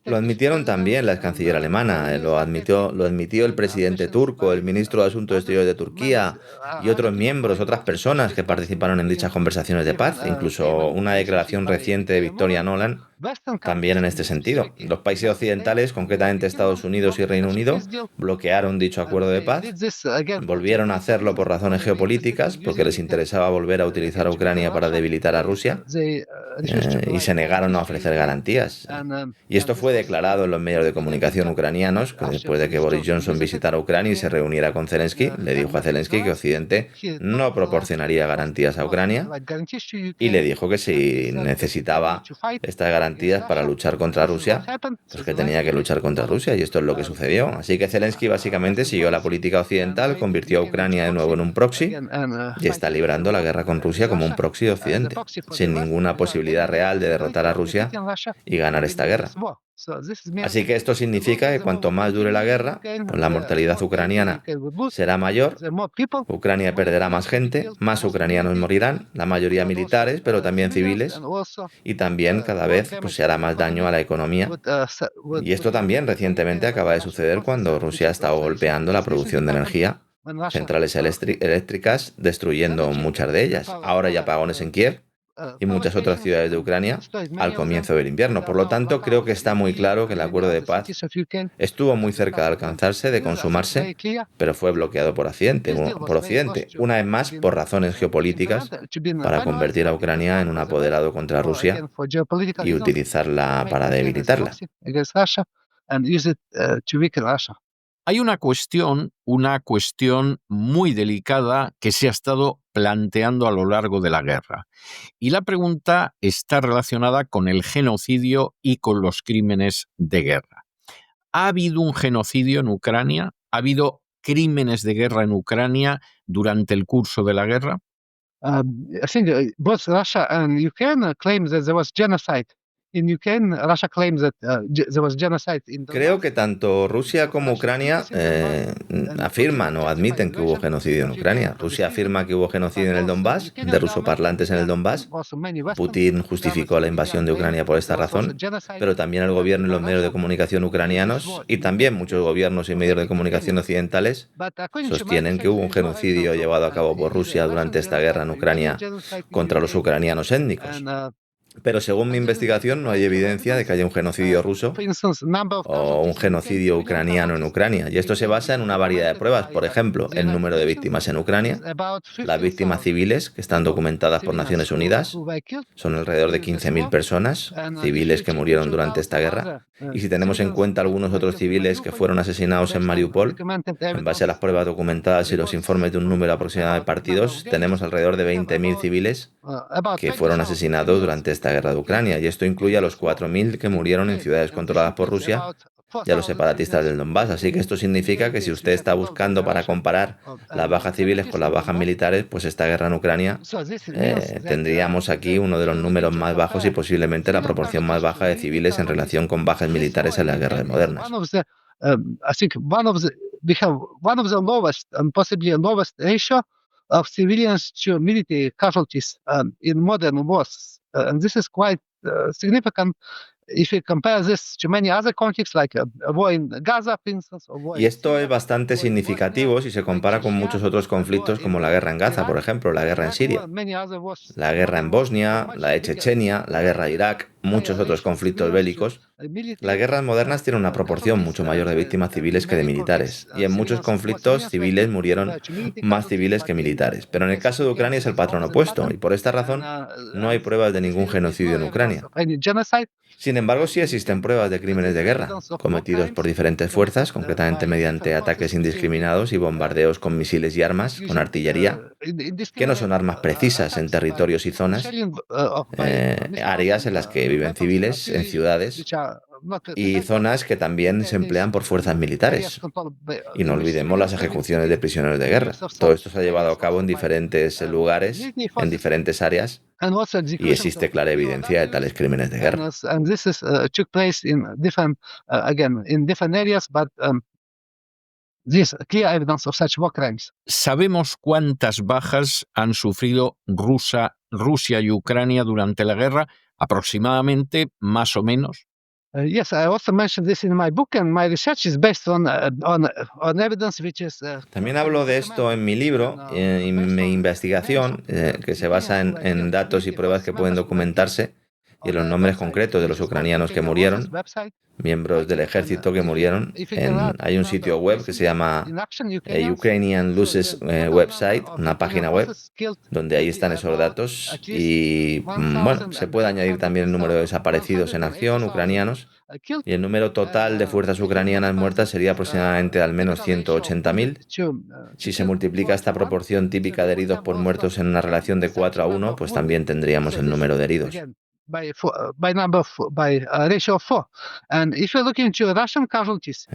Lo admitieron también la canciller alemana, lo admitió el presidente turco, el ministro de Asuntos Exteriores de Turquía y otros miembros, otras personas que participaron en dichas conversaciones de paz, incluso una declaración reciente de Victoria Nuland, también en este sentido. Los países occidentales, concretamente Estados Unidos y Reino Unido, bloquearon dicho acuerdo de paz, volvieron a hacerlo por razones geopolíticas, porque les interesaba volver a utilizar a Ucrania para debilitar a Rusia, y se negaron a ofrecer garantías. Y esto fue declarado en los medios de comunicación ucranianos, que después de que Boris Johnson visitara Ucrania y se reuniera con Zelensky, le dijo a Zelensky que Occidente no proporcionaría garantías a Ucrania, y le dijo que si necesitaba estas garantías para luchar contra Rusia, pues que tenía que luchar contra Rusia, y esto es lo que sucedió. Así que Zelensky básicamente siguió la política occidental, convirtió a Ucrania de nuevo en un proxy y está librando la guerra con Rusia como un proxy de Occidente, sin ninguna posibilidad real de derrotar a Rusia y ganar esta guerra. Así que esto significa que cuanto más dure la guerra, pues la mortalidad ucraniana será mayor, Ucrania perderá más gente, más ucranianos morirán, la mayoría militares, pero también civiles, y también cada vez pues, se hará más daño a la economía. Y esto también recientemente acaba de suceder cuando Rusia ha estado golpeando la producción de energía, centrales eléctricas, destruyendo muchas de ellas. Ahora hay apagones en Kiev y muchas otras ciudades de Ucrania al comienzo del invierno. Por lo tanto, creo que está muy claro que el acuerdo de paz estuvo muy cerca de alcanzarse, de consumarse, pero fue bloqueado por Occidente, una vez más por razones geopolíticas, para convertir a Ucrania en un apoderado contra Rusia y utilizarla para debilitarla. Hay una cuestión muy delicada que se ha estado planteando a lo largo de la guerra. Y la pregunta está relacionada con el genocidio y con los crímenes de guerra. ¿Ha habido un genocidio en Ucrania? ¿Ha habido crímenes de guerra en Ucrania durante el curso de la guerra? I think both Russia and Ukraine claim that there was genocide Creo que tanto Rusia como Ucrania afirman o admiten que hubo genocidio en Ucrania. Rusia afirma que hubo genocidio en el Donbass, de rusoparlantes en el Donbass. Putin justificó la invasión de Ucrania por esta razón, pero también el gobierno y los medios de comunicación ucranianos, y también muchos gobiernos y medios de comunicación occidentales, sostienen que hubo un genocidio llevado a cabo por Rusia durante esta guerra en Ucrania contra los ucranianos étnicos. Pero según mi investigación no hay evidencia de que haya un genocidio ruso o un genocidio ucraniano en Ucrania. Y esto se basa en una variedad de pruebas. Por ejemplo, el número de víctimas en Ucrania, las víctimas civiles que están documentadas por Naciones Unidas, son alrededor de 15.000 personas civiles que murieron durante esta guerra. Y si tenemos en cuenta algunos otros civiles que fueron asesinados en Mariupol, en base a las pruebas documentadas y los informes de un número aproximado de partidos, tenemos alrededor de 20.000 civiles que fueron asesinados durante esta guerra de Ucrania, y esto incluye a los 4.000 que murieron en ciudades controladas por Rusia y a los separatistas del Donbass. Así que esto significa que si usted está buscando para comparar las bajas civiles con las bajas militares, pues esta guerra en Ucrania tendríamos aquí uno de los números más bajos y posiblemente la proporción más baja de civiles en relación con bajas militares en las guerras modernas. Of civilians to military casualties in modern wars. And this is quite significant if you compare this to many other conflicts like a war in Gaza, for instance. Y esto es bastante significativo si se compara con muchos otros conflictos como la guerra en Gaza, por ejemplo, la guerra en Siria, la guerra en Bosnia, la de Chechenia, la guerra de Irak, muchos otros conflictos bélicos. Las guerras modernas tienen una proporción mucho mayor de víctimas civiles que de militares, y en muchos conflictos civiles murieron más civiles que militares. Pero en el caso de Ucrania es el patrón opuesto, y por esta razón no hay pruebas de ningún genocidio en Ucrania. Sin embargo, sí existen pruebas de crímenes de guerra cometidos por diferentes fuerzas, concretamente mediante ataques indiscriminados y bombardeos con misiles y armas, con artillería, que no son armas precisas en territorios y zonas, áreas en las que viven civiles, en ciudades, y zonas que también se emplean por fuerzas militares. Y no olvidemos las ejecuciones de prisioneros de guerra. Todo esto se ha llevado a cabo en diferentes lugares, en diferentes áreas, y existe clara evidencia de tales crímenes de guerra. ¿Sabemos cuántas bajas han sufrido Rusia y Ucrania durante la guerra? Aproximadamente, más o menos. Yes, I also mentioned this in my book, and my research is based on evidence which is. También hablo de esto en mi libro y mi investigación, que se basa en datos y pruebas que pueden documentarse y en los nombres concretos de los ucranianos que murieron, miembros del ejército que murieron. Hay un sitio web que se llama Ukrainian Losses Website, una página web, donde ahí están esos datos. Y bueno, se puede añadir también el número de desaparecidos en acción ucranianos. Y el número total de fuerzas ucranianas muertas sería aproximadamente al menos 180.000. Si se multiplica esta proporción típica de heridos por muertos en una relación de 4:1, pues también tendríamos el número de heridos. Ratio of 4. And if you look into Russian casualties,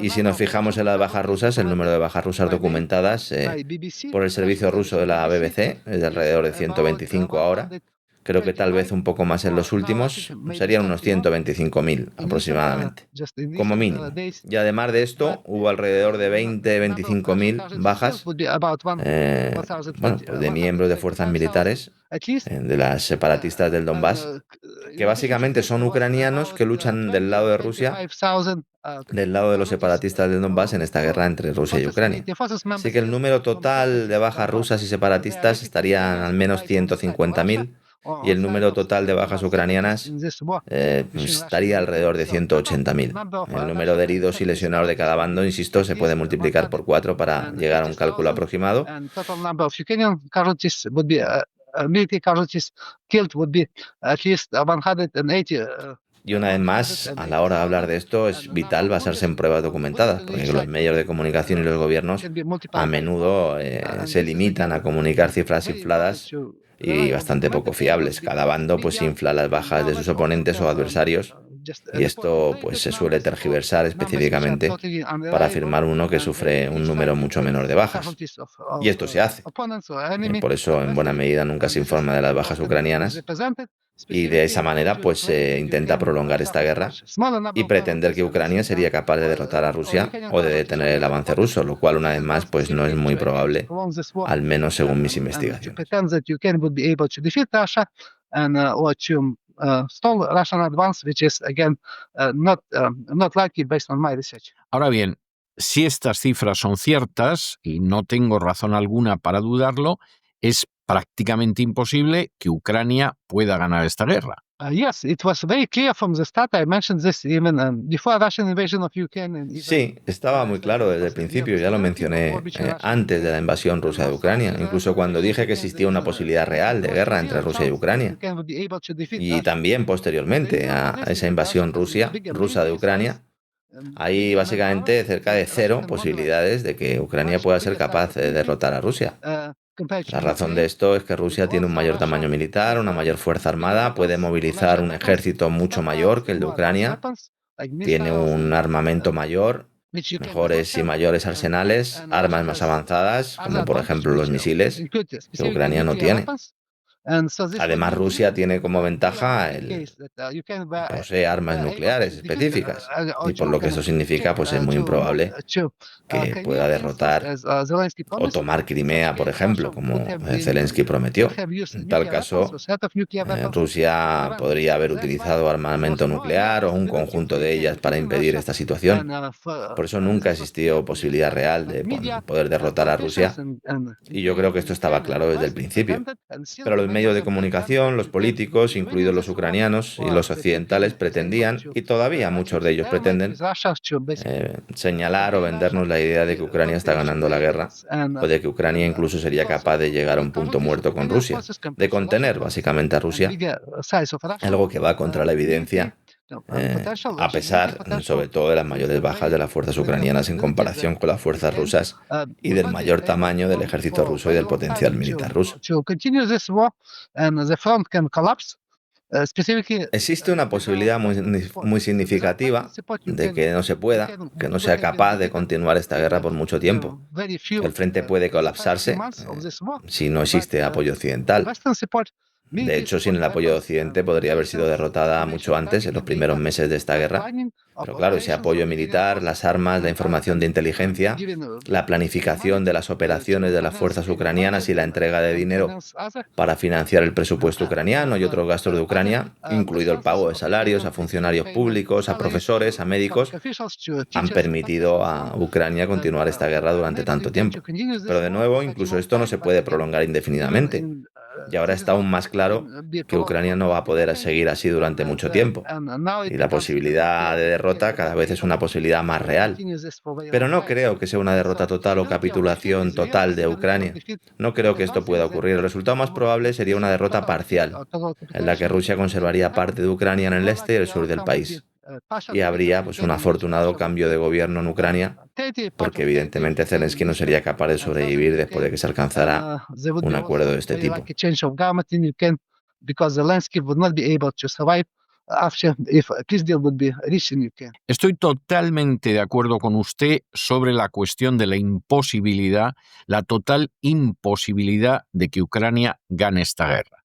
y si nos fijamos en las bajas rusas, el número de bajas rusas documentadas por el servicio ruso de la BBC es de alrededor de 125 ahora. Creo que tal vez un poco más en los últimos, serían unos 125.000 aproximadamente, como mínimo. Y además de esto, hubo alrededor de 25.000 bajas de miembros de fuerzas militares de las separatistas del Donbass, que básicamente son ucranianos que luchan del lado de Rusia, del lado de los separatistas del Donbass en esta guerra entre Rusia y Ucrania. Así que el número total de bajas rusas y separatistas estaría al menos 150.000. Y el número total de bajas ucranianas estaría alrededor de 180.000. El número de heridos y lesionados de cada bando, insisto, se puede multiplicar por 4 para llegar a un cálculo aproximado. Y una vez más, a la hora de hablar de esto, es vital basarse en pruebas documentadas, porque los medios de comunicación y los gobiernos a menudo se limitan a comunicar cifras infladas y bastante poco fiables. Cada bando pues infla las bajas de sus oponentes o adversarios Y esto pues se suele tergiversar específicamente para afirmar uno que sufre un número mucho menor de bajas. Y esto se hace. Por eso, en buena medida, nunca se informa de las bajas ucranianas. Y de esa manera, pues se intenta prolongar esta guerra y pretender que Ucrania sería capaz de derrotar a Rusia o de detener el avance ruso, lo cual, una vez más, pues no es muy probable, al menos según mis investigaciones. Ahora bien, si estas cifras son ciertas, y no tengo razón alguna para dudarlo, es prácticamente imposible que Ucrania pueda ganar esta guerra. Sí, estaba muy claro desde el principio, ya lo mencioné antes de la invasión rusa de Ucrania, incluso cuando dije que existía una posibilidad real de guerra entre Rusia y Ucrania. Y también posteriormente a esa invasión rusa de Ucrania, hay básicamente cerca de 0 posibilidades de que Ucrania pueda ser capaz de derrotar a Rusia. La razón de esto es que Rusia tiene un mayor tamaño militar, una mayor fuerza armada, puede movilizar un ejército mucho mayor que el de Ucrania, tiene un armamento mayor, mejores y mayores arsenales, armas más avanzadas, como por ejemplo los misiles, que Ucrania no tiene. Además, Rusia tiene como ventaja el posee armas nucleares específicas, y por lo que eso significa, pues es muy improbable que pueda derrotar o tomar Crimea, por ejemplo, como Zelensky prometió. En tal caso, Rusia podría haber utilizado armamento nuclear o un conjunto de ellas para impedir esta situación. Por eso nunca existió posibilidad real de poder derrotar a Rusia, y yo creo que esto estaba claro desde el principio. Pero los medios de comunicación, los políticos, incluidos los ucranianos y los occidentales, pretendían, y todavía muchos de ellos pretenden, señalar o vendernos la idea de que Ucrania está ganando la guerra, o de que Ucrania incluso sería capaz de llegar a un punto muerto con Rusia, de contener básicamente a Rusia, algo que va contra la evidencia, a pesar sobre todo de las mayores bajas de las fuerzas ucranianas en comparación con las fuerzas rusas y del mayor tamaño del ejército ruso y del potencial militar ruso. Existe una posibilidad muy significativa de que no se pueda, que no sea capaz de continuar esta guerra por mucho tiempo. El frente puede colapsarse si no existe apoyo occidental. De hecho, sin el apoyo de Occidente podría haber sido derrotada mucho antes, en los primeros meses de esta guerra. Pero claro, ese apoyo militar, las armas, la información de inteligencia, la planificación de las operaciones de las fuerzas ucranianas y la entrega de dinero para financiar el presupuesto ucraniano y otros gastos de Ucrania, incluido el pago de salarios a funcionarios públicos, a profesores, a médicos, han permitido a Ucrania continuar esta guerra durante tanto tiempo. Pero de nuevo, incluso esto no se puede prolongar indefinidamente. Y ahora está aún más claro que Ucrania no va a poder seguir así durante mucho tiempo. Y la posibilidad de derrota cada vez es una posibilidad más real. Pero no creo que sea una derrota total o capitulación total de Ucrania. No creo que esto pueda ocurrir. El resultado más probable sería una derrota parcial, en la que Rusia conservaría parte de Ucrania en el este y el sur del país. Y habría pues un afortunado cambio de gobierno en Ucrania, porque evidentemente Zelensky no sería capaz de sobrevivir después de que se alcanzara un acuerdo de este tipo. Estoy totalmente de acuerdo con usted sobre la cuestión de la imposibilidad, la total imposibilidad de que Ucrania gane esta guerra.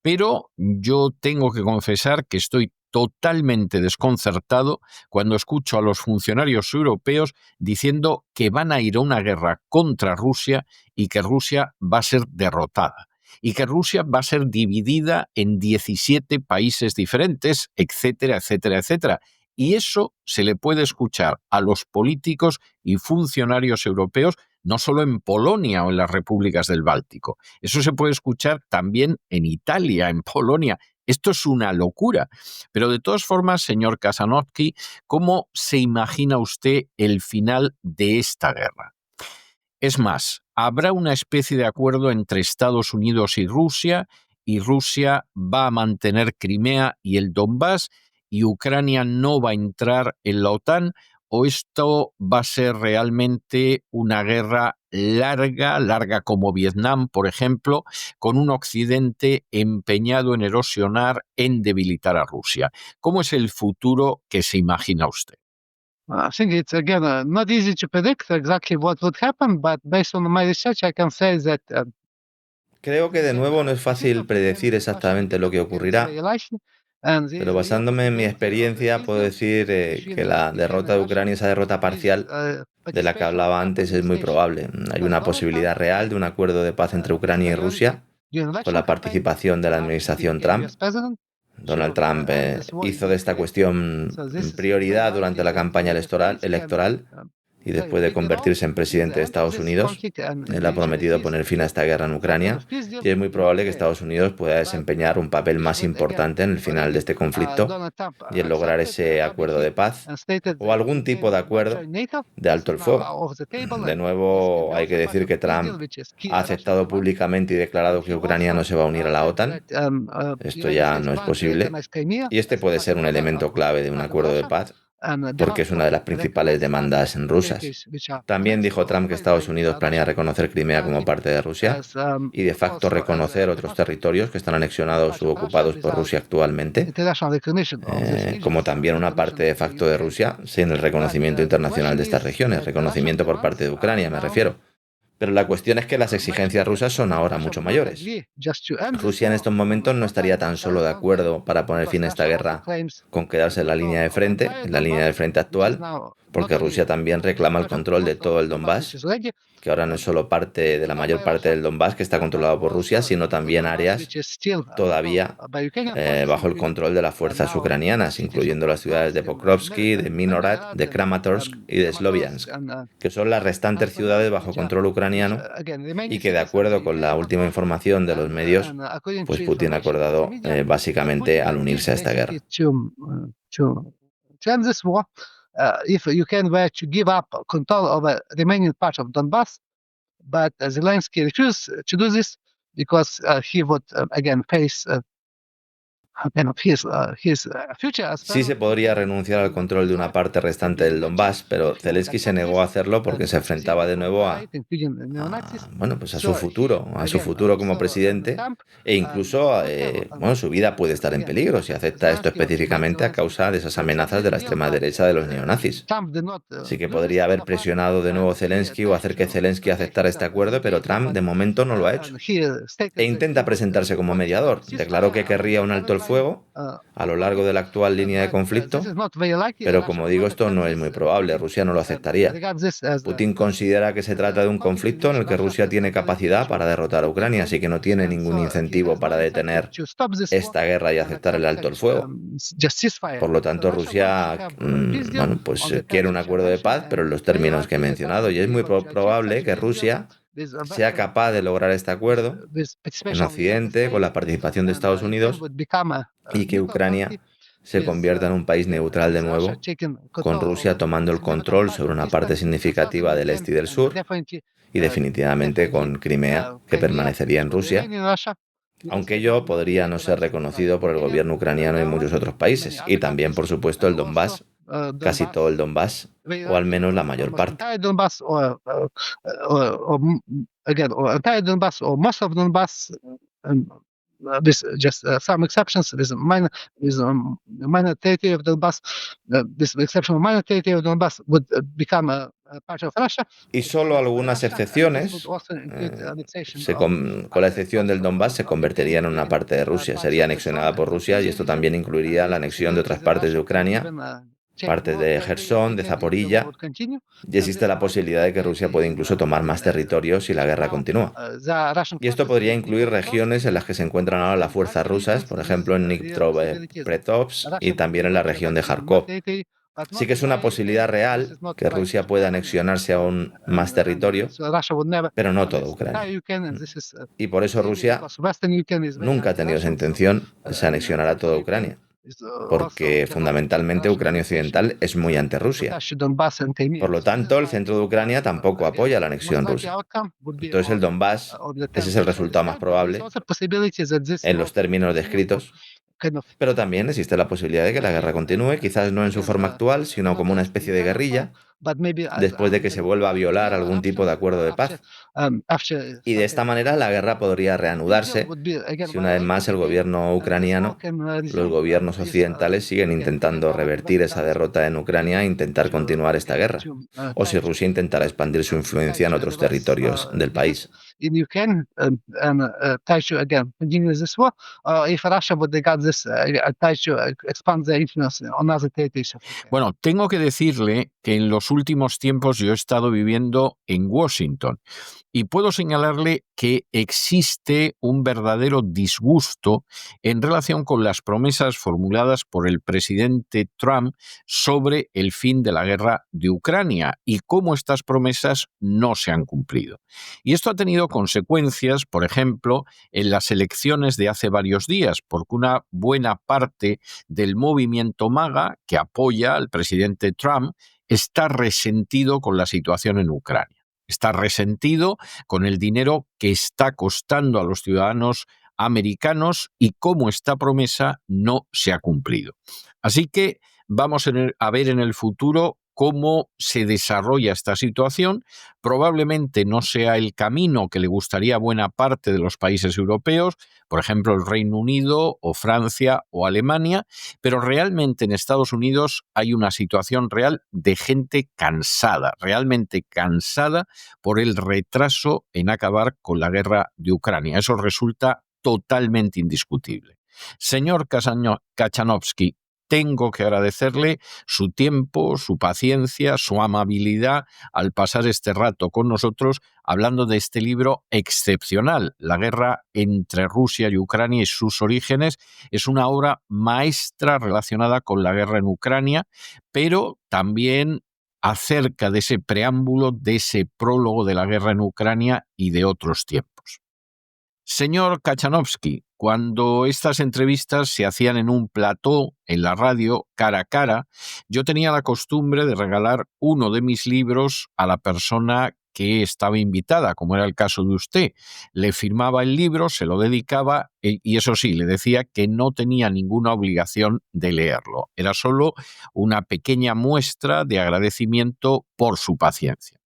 Pero yo tengo que confesar que estoy totalmente desconcertado cuando escucho a los funcionarios europeos diciendo que van a ir a una guerra contra Rusia y que Rusia va a ser derrotada y que Rusia va a ser dividida en 17 países diferentes, etcétera, etcétera, etcétera. Y eso se le puede escuchar a los políticos y funcionarios europeos no solo en Polonia o en las repúblicas del Báltico. Eso se puede escuchar también en Italia, en Polonia. Esto es una locura. Pero de todas formas, señor Kasanowski, ¿cómo se imagina usted el final de esta guerra? Es más, ¿habrá una especie de acuerdo entre Estados Unidos y Rusia va a mantener Crimea y el Donbass y Ucrania no va a entrar en la OTAN? ¿O esto va a ser realmente una guerra larga como Vietnam, por ejemplo, con un Occidente empeñado en erosionar, en debilitar a Rusia. ¿Cómo es el futuro que se imagina usted? I think it's again not easy to predict exactly what would happen, but based on my research, I can say that Creo que de nuevo no es fácil predecir exactamente lo que ocurrirá, pero basándome en mi experiencia puedo decir que la derrota de Ucrania, esa derrota parcial de la que hablaba antes, es muy probable. Hay una posibilidad real de un acuerdo de paz entre Ucrania y Rusia con la participación de la administración Trump. Donald Trump hizo de esta cuestión prioridad durante la campaña electoral y después de convertirse en presidente de Estados Unidos, él ha prometido poner fin a esta guerra en Ucrania y es muy probable que Estados Unidos pueda desempeñar un papel más importante en el final de este conflicto y en lograr ese acuerdo de paz o algún tipo de acuerdo de alto el fuego. De nuevo, hay que decir que Trump ha aceptado públicamente y declarado que Ucrania no se va a unir a la OTAN. Esto ya no es posible y este puede ser un elemento clave de un acuerdo de paz, porque es una de las principales demandas rusas. También dijo Trump que Estados Unidos planea reconocer Crimea como parte de Rusia y de facto reconocer otros territorios que están anexionados u ocupados por Rusia actualmente, como también una parte de facto de Rusia sin el reconocimiento internacional de estas regiones, reconocimiento por parte de Ucrania, me refiero. Pero la cuestión es que las exigencias rusas son ahora mucho mayores. Rusia en estos momentos no estaría tan solo de acuerdo para poner fin a esta guerra con quedarse en la línea de frente, en la línea del frente actual, porque Rusia también reclama el control de todo el Donbass, que ahora no es solo parte de la mayor parte del Donbass que está controlado por Rusia, sino también áreas todavía bajo el control de las fuerzas ucranianas, incluyendo las ciudades de Pokrovsky, de Minorad, de Kramatorsk y de Sloviansk, que son las restantes ciudades bajo control ucraniano y que, de acuerdo con la última información de los medios, pues Putin ha acordado básicamente al unirse a esta guerra. If Ukraine were to give up control over the remaining part of Donbass, but Zelensky refused to do this because he would again face Sí se podría renunciar al control de una parte restante del Donbass, pero Zelensky se negó a hacerlo porque se enfrentaba de nuevo bueno, pues a su futuro como presidente e incluso su vida puede estar en peligro si acepta esto específicamente a causa de esas amenazas de la extrema derecha de los neonazis. Así que podría haber presionado de nuevo Zelensky o hacer que Zelensky aceptara este acuerdo, pero Trump de momento no lo ha hecho. E intenta presentarse como mediador. Declaró que querría un alto el fuego a lo largo de la actual línea de conflicto, pero como digo, esto no es muy probable. Rusia no lo aceptaría. Putin considera que se trata de un conflicto en el que Rusia tiene capacidad para derrotar a Ucrania, así que no tiene ningún incentivo para detener esta guerra y aceptar el alto el fuego. Por lo tanto, Rusia quiere un acuerdo de paz, pero en los términos que he mencionado, y es muy probable que Rusia sea capaz de lograr este acuerdo en Occidente con la participación de Estados Unidos y que Ucrania se convierta en un país neutral de nuevo, con Rusia tomando el control sobre una parte significativa del este y del sur y definitivamente con Crimea, que permanecería en Rusia, aunque ello podría no ser reconocido por el gobierno ucraniano y muchos otros paíes, y también, por supuesto, el Donbass, casi todo el Donbass, o al menos la mayor parte. Entire Donbass or most of Donbass, with just some exceptions, with minor territory of Donbass, with the exception of minor territory of Donbass, would become a part of Russia. Y solo algunas excepciones, con la excepción del Donbass, se convertiría en una parte de Rusia, sería anexionada por Rusia y esto también incluiría la anexión de otras partes de Ucrania, partes de Gerson, de Zaporilla, y existe la posibilidad de que Rusia pueda incluso tomar más territorios si la guerra continúa. Y esto podría incluir regiones en las que se encuentran ahora las fuerzas rusas, por ejemplo en Dnipropetrovsk y también en la región de Kharkov. Sí que es una posibilidad real que Rusia pueda anexionarse aún más territorio, pero no toda Ucrania. Y por eso Rusia nunca ha tenido esa intención de se anexionar a toda Ucrania, porque fundamentalmente Ucrania Occidental es muy anti-Rusia. Por lo tanto, el centro de Ucrania tampoco apoya la anexión rusa. Entonces el Donbass, ese es el resultado más probable en los términos descritos, pero también existe la posibilidad de que la guerra continúe, quizás no en su forma actual, sino como una especie de guerrilla, después de que se vuelva a violar algún tipo de acuerdo de paz. Y de esta manera la guerra podría reanudarse si una vez más el gobierno ucraniano, los gobiernos occidentales siguen intentando revertir esa derrota en Ucrania e intentar continuar esta guerra, o si Rusia intentará expandir su influencia en otros territorios del país. In Ukraine and try to again continue this war, or if Russia would regard this try to expand their influence on other territories of Ukraine. Bueno, tengo que decirle que en los últimos tiempos yo he estado viviendo en Washington y puedo señalarle que existe un verdadero disgusto en relación con las promesas formuladas por el presidente Trump sobre el fin de la guerra de Ucrania y cómo estas promesas no se han cumplido. Y esto ha tenido consecuencias, por ejemplo, en las elecciones de hace varios días, porque una buena parte del movimiento MAGA, que apoya al presidente Trump, está resentido con la situación en Ucrania. Está resentido con el dinero que está costando a los ciudadanos americanos y cómo esta promesa no se ha cumplido. Así que vamos a ver en el futuro cómo se desarrolla esta situación. Probablemente no sea el camino que le gustaría a buena parte de los países europeos, por ejemplo el Reino Unido o Francia o Alemania, pero realmente en Estados Unidos hay una situación real de gente cansada, realmente cansada por el retraso en acabar con la guerra de Ucrania. Eso resulta totalmente indiscutible. Señor Kachanovsky, tengo que agradecerle su tiempo, su paciencia, su amabilidad al pasar este rato con nosotros hablando de este libro excepcional, La guerra entre Rusia y Ucrania y sus orígenes. Es una obra maestra relacionada con la guerra en Ucrania, pero también acerca de ese preámbulo, de ese prólogo de la guerra en Ucrania y de otros tiempos. Señor Kachanovsky, cuando estas entrevistas se hacían en un plató, en la radio, cara a cara, yo tenía la costumbre de regalar uno de mis libros a la persona que estaba invitada, como era el caso de usted. Le firmaba el libro, se lo dedicaba y eso sí, le decía que no tenía ninguna obligación de leerlo. Era solo una pequeña muestra de agradecimiento por su paciencia.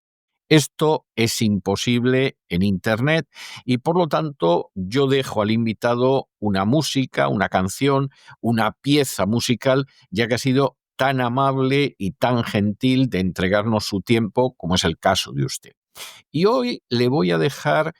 Esto es imposible en Internet y por lo tanto yo dejo al invitado una música, una canción, una pieza musical, ya que ha sido tan amable y tan gentil de entregarnos su tiempo como es el caso de usted. Y hoy le voy a dejar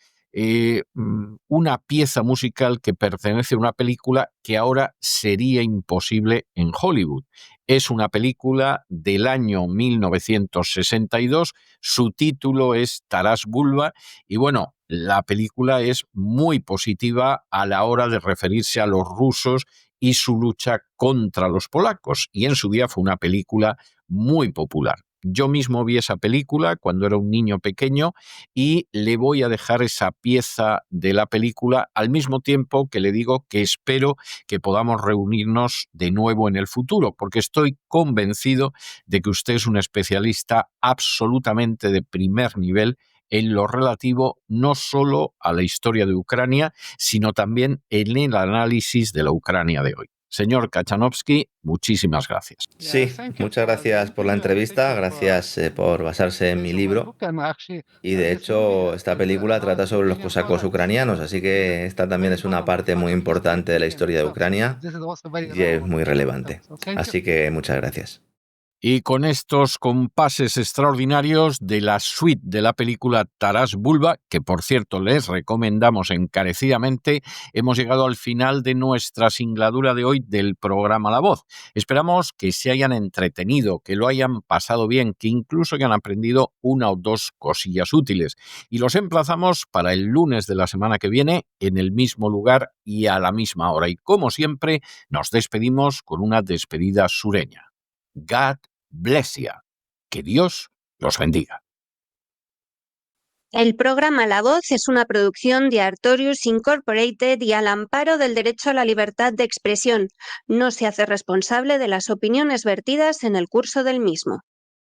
una pieza musical que pertenece a una película que ahora sería imposible en Hollywood. Es una película del año 1962, su título es Taras Bulba y bueno, la película es muy positiva a la hora de referirse a los rusos y su lucha contra los polacos y en su día fue una película muy popular. Yo mismo vi esa película cuando era un niño pequeño y le voy a dejar esa pieza de la película al mismo tiempo que le digo que espero que podamos reunirnos de nuevo en el futuro, porque estoy convencido de que usted es un especialista absolutamente de primer nivel en lo relativo no solo a la historia de Ucrania, sino también en el análisis de la Ucrania de hoy. Señor Kachanovsky, muchísimas gracias. Sí, muchas gracias por la entrevista, gracias por basarse en mi libro. Y de hecho, esta película trata sobre los cosacos ucranianos, así que esta también es una parte muy importante de la historia de Ucrania y es muy relevante. Así que muchas gracias. Y con estos compases extraordinarios de la suite de la película Taras Bulba, que por cierto les recomendamos encarecidamente, hemos llegado al final de nuestra singladura de hoy del programa La Voz. Esperamos que se hayan entretenido, que lo hayan pasado bien, que incluso hayan aprendido una o dos cosillas útiles. Y los emplazamos para el lunes de la semana que viene en el mismo lugar y a la misma hora. Y como siempre, nos despedimos con una despedida sureña. God bless you. Que Dios los bendiga. El programa La Voz es una producción de Artorius Incorporated y al amparo del derecho a la libertad de expresión. No se hace responsable de las opiniones vertidas en el curso del mismo.